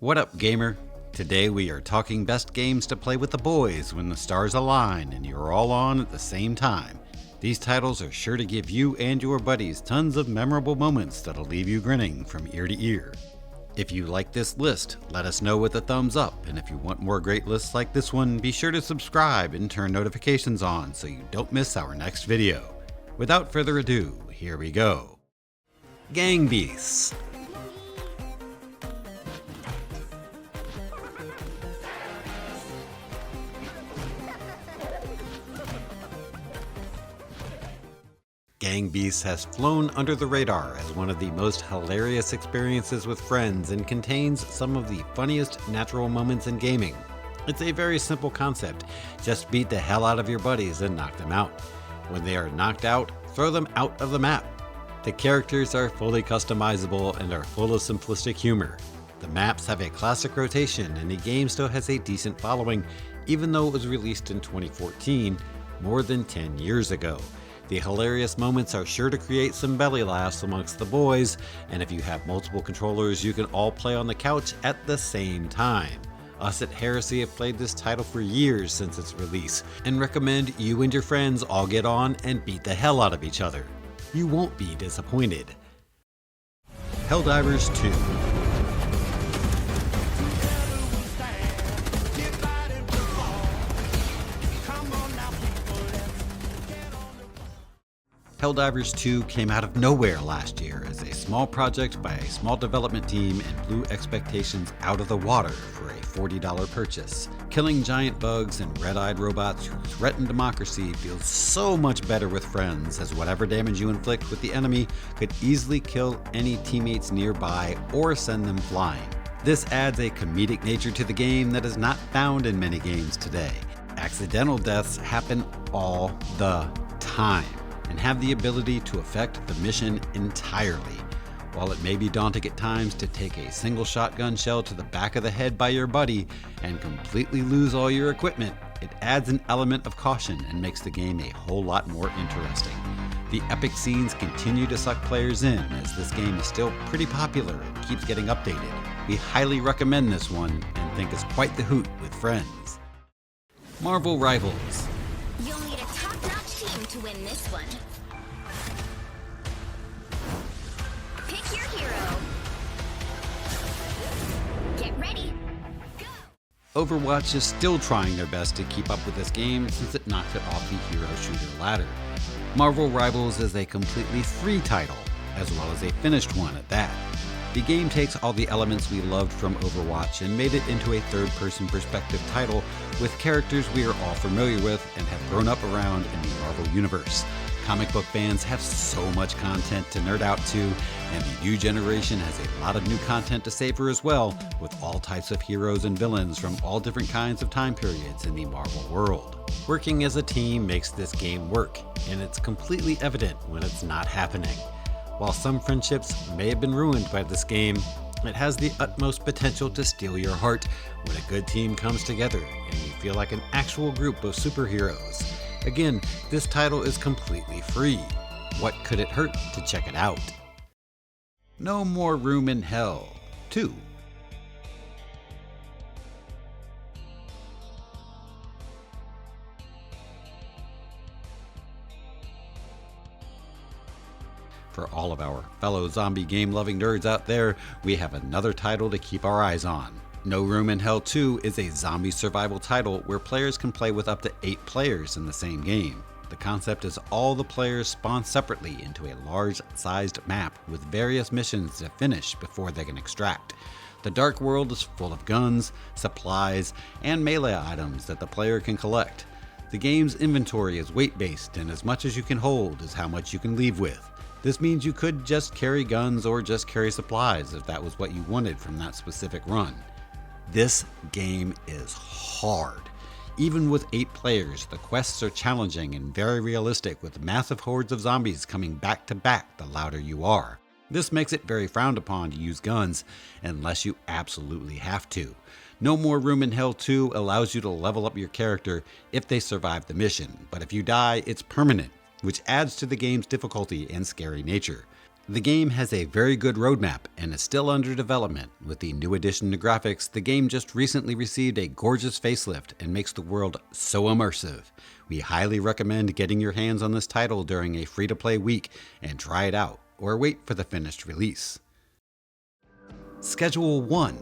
What up, gamer? Today we are talking best games to play with the boys when the stars align and you're all on at the same time. These titles are sure to give you and your buddies tons of memorable moments that'll leave you grinning from ear to ear. If you like this list, let us know with a thumbs up, and if you want more great lists like this one, be sure to subscribe and turn notifications on so you don't miss our next video. Without further ado, here we go. Gang Beasts. Gang Beasts has flown under the radar as one of the most hilarious experiences with friends and contains some of the funniest natural moments in gaming. It's a very simple concept. Just beat the hell out of your buddies and knock them out. When they are knocked out, throw them out of the map. The characters are fully customizable and are full of simplistic humor. The maps have a classic rotation and the game still has a decent following, even though it was released in 2014, more than 10 years ago. The hilarious moments are sure to create some belly laughs amongst the boys, and if you have multiple controllers, you can all play on the couch at the same time. Us at Heresy have played this title for years since its release, and recommend you and your friends all get on and beat the hell out of each other. You won't be disappointed. Helldivers 2. Helldivers 2 came out of nowhere last year as a small project by a small development team and blew expectations out of the water for a $40 purchase. Killing giant bugs and red-eyed robots who threaten democracy feels so much better with friends, as whatever damage you inflict with the enemy could easily kill any teammates nearby or send them flying. This adds a comedic nature to the game that is not found in many games today. Accidental deaths happen all the time and have the ability to affect the mission entirely. While it may be daunting at times to take a single shotgun shell to the back of the head by your buddy and completely lose all your equipment, it adds an element of caution and makes the game a whole lot more interesting. The epic scenes continue to suck players in, as this game is still pretty popular and keeps getting updated. We highly recommend this one and think it's quite the hoot with friends. Marvel Rivals. You'll need a top-notch team to win this one. Pick your hero. Get ready. Go! Overwatch is still trying their best to keep up with this game since it knocked it off the hero shooter ladder. Marvel Rivals is a completely free title, as well as a finished one at that. The game takes all the elements we loved from Overwatch and made it into a third-person perspective title with characters we are all familiar with and have grown up around in the Marvel Universe. Comic book fans have so much content to nerd out to, and the new generation has a lot of new content to savor as well, with all types of heroes and villains from all different kinds of time periods in the Marvel world. Working as a team makes this game work, and it's completely evident when it's not happening. While some friendships may have been ruined by this game, it has the utmost potential to steal your heart when a good team comes together and you feel like an actual group of superheroes. Again, this title is completely free. What could it hurt to check it out? No More Room in Hell 2. For all of our fellow zombie game-loving nerds out there, we have another title to keep our eyes on. No Room in Hell 2 is a zombie survival title where players can play with up to 8 players in the same game. The concept is all the players spawn separately into a large-sized map with various missions to finish before they can extract. The dark world is full of guns, supplies, and melee items that the player can collect. The game's inventory is weight-based, and as much as you can hold is how much you can leave with. This means you could just carry guns or just carry supplies if that was what you wanted from that specific run. This game is hard. Even with 8 players, the quests are challenging and very realistic, with massive hordes of zombies coming back to back the louder you are. This makes it very frowned upon to use guns unless you absolutely have to. No More Room in Hell 2 allows you to level up your character if they survive the mission, but if you die, it's permanent, which adds to the game's difficulty and scary nature. The game has a very good roadmap and is still under development. With the new addition to graphics, the game just recently received a gorgeous facelift and makes the world so immersive. We highly recommend getting your hands on this title during a free-to-play week and try it out, or wait for the finished release. Schedule 1.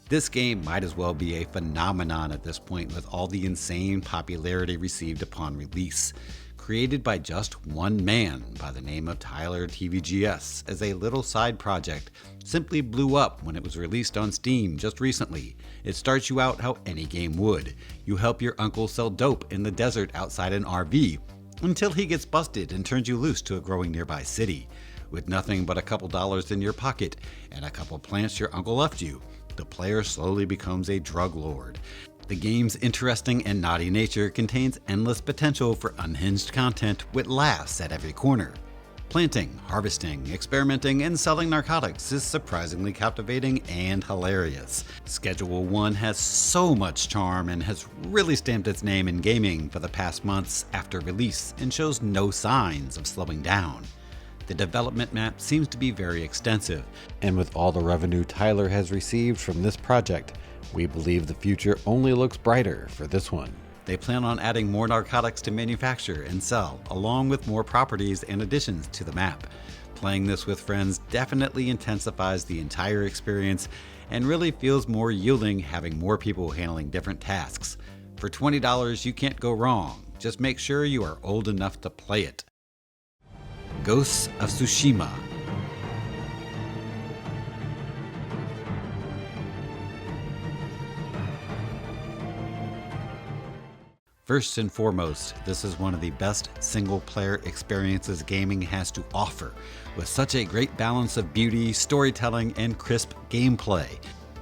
This game might as well be a phenomenon at this point with all the insane popularity received upon release. Created by just one man by the name of Tyler TVGS as a little side project, simply blew up when it was released on Steam just recently. It starts you out how any game would. You help your uncle sell dope in the desert outside an RV, until he gets busted and turns you loose to a growing nearby city. With nothing but a couple dollars in your pocket and a couple plants your uncle left you, the player slowly becomes a drug lord. The game's interesting and naughty nature contains endless potential for unhinged content with laughs at every corner. Planting, harvesting, experimenting, and selling narcotics is surprisingly captivating and hilarious. Schedule 1 has so much charm and has really stamped its name in gaming for the past months after release and shows no signs of slowing down. The development map seems to be very extensive, and with all the revenue Tyler has received from this project, we believe the future only looks brighter for this one. They plan on adding more narcotics to manufacture and sell, along with more properties and additions to the map. Playing this with friends definitely intensifies the entire experience and really feels more yielding having more people handling different tasks. For $20, you can't go wrong. Just make sure you are old enough to play it. Ghosts of Tsushima. First and foremost, this is one of the best single-player experiences gaming has to offer, with such a great balance of beauty, storytelling, and crisp gameplay.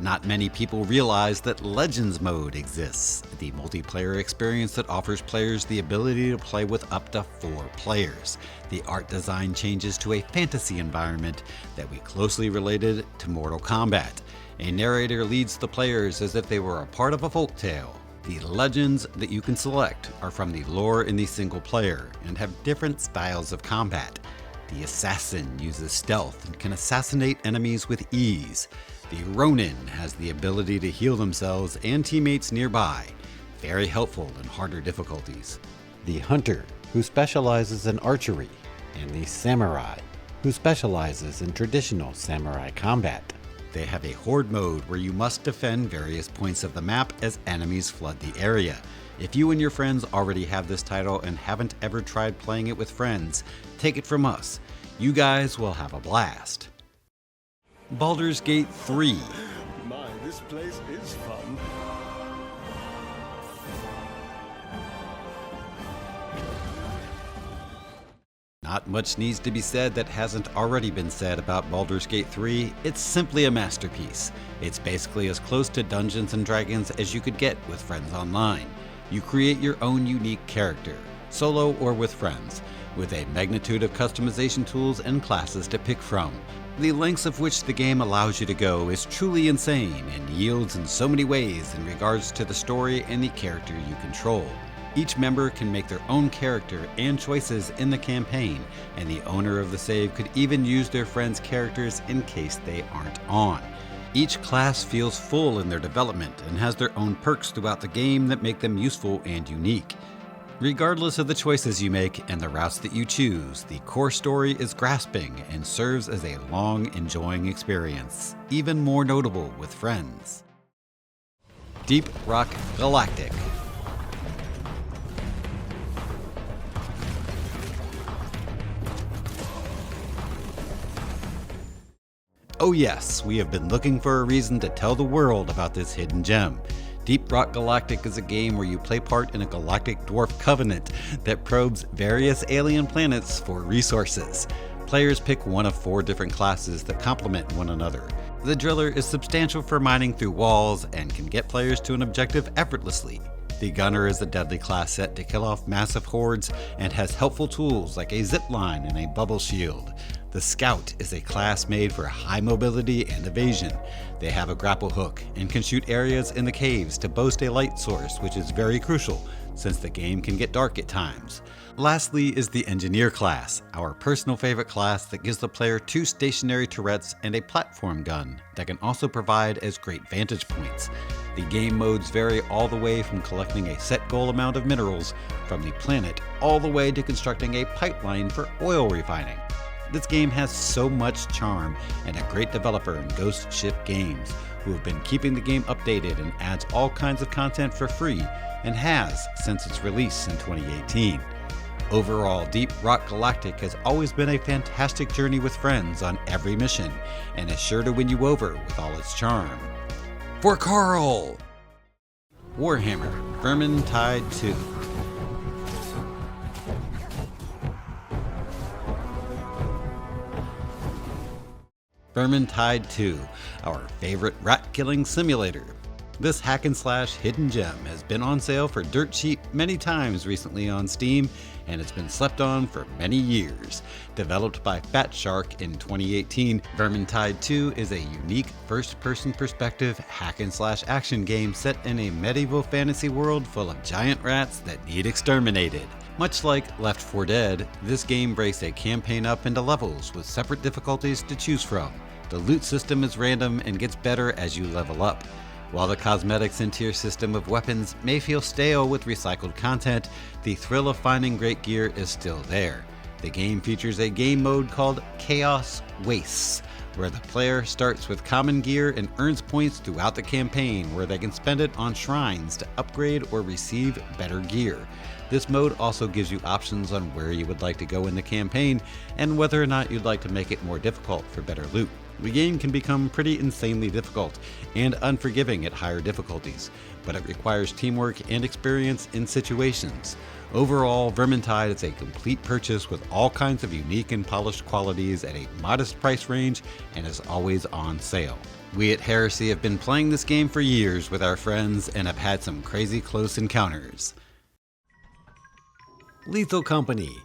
Not many people realize that Legends Mode exists, the multiplayer experience that offers players the ability to play with up to 4 players. The art design changes to a fantasy environment that we closely related to Mortal Kombat. A narrator leads the players as if they were a part of a folktale. The legends that you can select are from the lore in the single player and have different styles of combat. The assassin uses stealth and can assassinate enemies with ease. The Ronin has the ability to heal themselves and teammates nearby, very helpful in harder difficulties. The Hunter, who specializes in archery, and the Samurai, who specializes in traditional samurai combat. They have a horde mode where you must defend various points of the map as enemies flood the area. If you and your friends already have this title and haven't ever tried playing it with friends, take it from us. You guys will have a blast. Baldur's Gate 3. My, this place is fun. Not much needs to be said that hasn't already been said about Baldur's Gate 3. It's simply a masterpiece. It's basically as close to Dungeons & Dragons as you could get with friends online. You create your own unique character, solo or with friends, with a magnitude of customization tools and classes to pick from. The lengths of which the game allows you to go is truly insane and yields in so many ways in regards to the story and the character you control. Each member can make their own character and choices in the campaign, and the owner of the save could even use their friends' characters in case they aren't on. Each class feels full in their development and has their own perks throughout the game that make them useful and unique. Regardless of the choices you make and the routes that you choose, the core story is grasping and serves as a long, enjoying experience, even more notable with friends. Deep Rock Galactic. Oh yes, we have been looking for a reason to tell the world about this hidden gem. Deep Rock Galactic is a game where you play part in a galactic dwarf covenant that probes various alien planets for resources. Players pick one of 4 different classes that complement one another. The Driller is substantial for mining through walls and can get players to an objective effortlessly. The Gunner is a deadly class set to kill off massive hordes and has helpful tools like a zip line and a bubble shield. The Scout is a class made for high mobility and evasion. They have a grapple hook and can shoot areas in the caves to boast a light source, which is very crucial since the game can get dark at times. Lastly is the Engineer class, our personal favorite class that gives the player 2 stationary turrets and a platform gun that can also provide as great vantage points. The game modes vary all the way from collecting a set goal amount of minerals from the planet all the way to constructing a pipeline for oil refining. This game has so much charm and a great developer in Ghost Ship Games, who have been keeping the game updated and adds all kinds of content for free, and has since its release in 2018. Overall, Deep Rock Galactic has always been a fantastic journey with friends on every mission, and is sure to win you over with all its charm. For Carl! Warhammer Vermintide 2. Vermintide 2, our favorite rat-killing simulator. This hack and slash hidden gem has been on sale for dirt cheap many times recently on Steam, and it's been slept on for many years. Developed by Fat Shark in 2018, Vermintide 2 is a unique first-person perspective hack and slash action game set in a medieval fantasy world full of giant rats that need exterminated. Much like Left 4 Dead, this game breaks a campaign up into levels with separate difficulties to choose from. The loot system is random and gets better as you level up. While the cosmetics and tier system of weapons may feel stale with recycled content, the thrill of finding great gear is still there. The game features a game mode called Chaos Wastes, where the player starts with common gear and earns points throughout the campaign where they can spend it on shrines to upgrade or receive better gear. This mode also gives you options on where you would like to go in the campaign and whether or not you'd like to make it more difficult for better loot. The game can become pretty insanely difficult and unforgiving at higher difficulties, but it requires teamwork and experience in situations. Overall, Vermintide is a complete purchase with all kinds of unique and polished qualities at a modest price range and is always on sale. We at Heresy have been playing this game for years with our friends and have had some crazy close encounters. Lethal Company.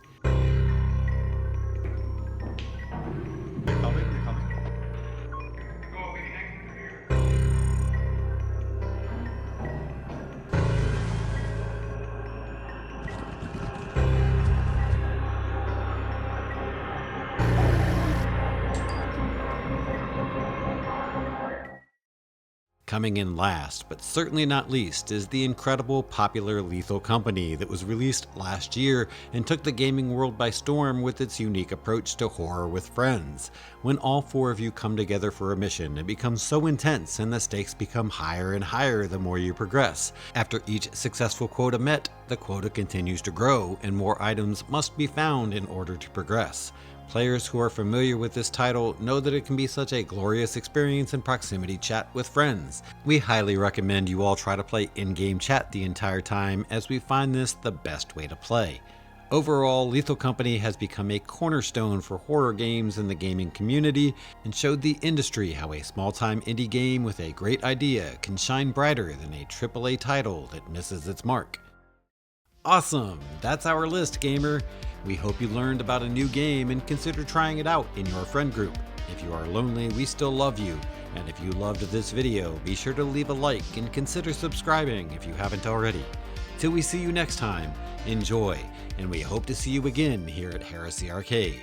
Coming in last, but certainly not least, is the incredible popular Lethal Company that was released last year and took the gaming world by storm with its unique approach to horror with friends. When all 4 of you come together for a mission, it becomes so intense and the stakes become higher and higher the more you progress. After each successful quota met, the quota continues to grow and more items must be found in order to progress. Players who are familiar with this title know that it can be such a glorious experience in proximity chat with friends. We highly recommend you all try to play in-game chat the entire time, as we find this the best way to play. Overall, Lethal Company has become a cornerstone for horror games in the gaming community and showed the industry how a small-time indie game with a great idea can shine brighter than a AAA title that misses its mark. Awesome! That's our list, gamer! We hope you learned about a new game and consider trying it out in your friend group. If you are lonely, we still love you. And if you loved this video, be sure to leave a like and consider subscribing if you haven't already. Till we see you next time, enjoy, and we hope to see you again here at Heresy Arcade.